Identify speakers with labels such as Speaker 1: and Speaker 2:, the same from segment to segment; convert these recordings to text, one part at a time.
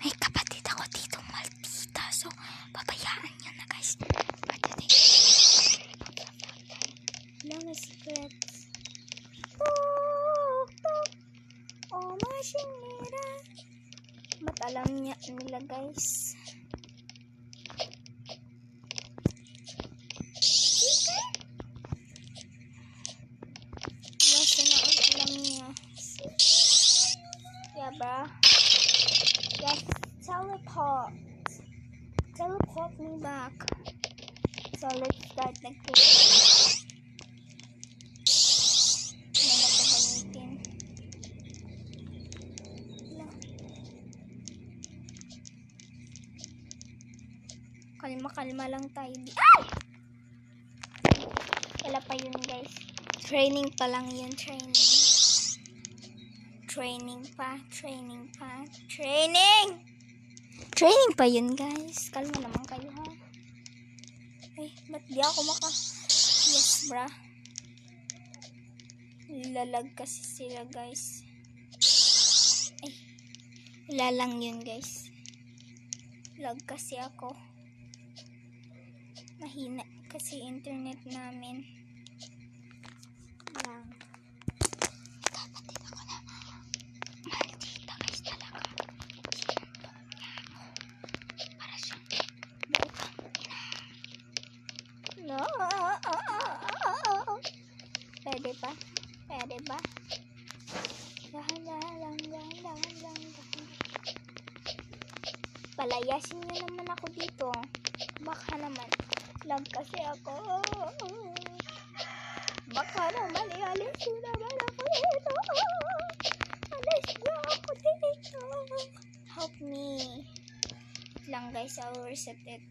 Speaker 1: May kapatid ako dito, Maltita. So, babayaan nyo na, guys. Long secrets. Oh, masinira. Ba't alam nila, guys? Nasa na alam niya. Yeah, bro. Yes, teleport. Teleport me back. So, let's start the game. Kalma-kalma lang tayo. Ay! Wala pa yun, guys. Training pa lang yun, training. Training pa. Training pa yun, guys. Kalma naman kayo, ha? Ay, ba't di ako Yes, bra. Lalag kasi sila, guys. Ay, wala lang yun, guys. Lag kasi ako. Mahina kasi internet namin. Lang. Kapatid ako na. Maldita, guys, talaga. Sinumpong niya ako. Para siyang bukang ina. No. Pwede ba? Dahan. Palayasin niyo naman ako dito. Baka naman. Lag kasi ako. Baka naman ialisin naman ako dito. Alis na ako dito. Help me. Lang, guys, I will reset it.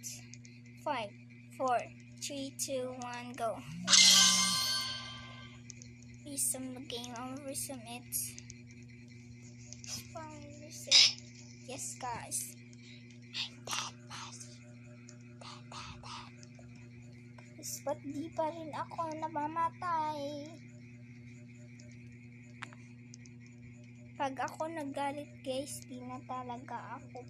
Speaker 1: 5, 4, 3, 2, 1, go. Resume the game. I will resume it. Reset. Yes, guys. Ba't di pa rin ako namamatay? Pag ako nagalit, guys, di na talaga ako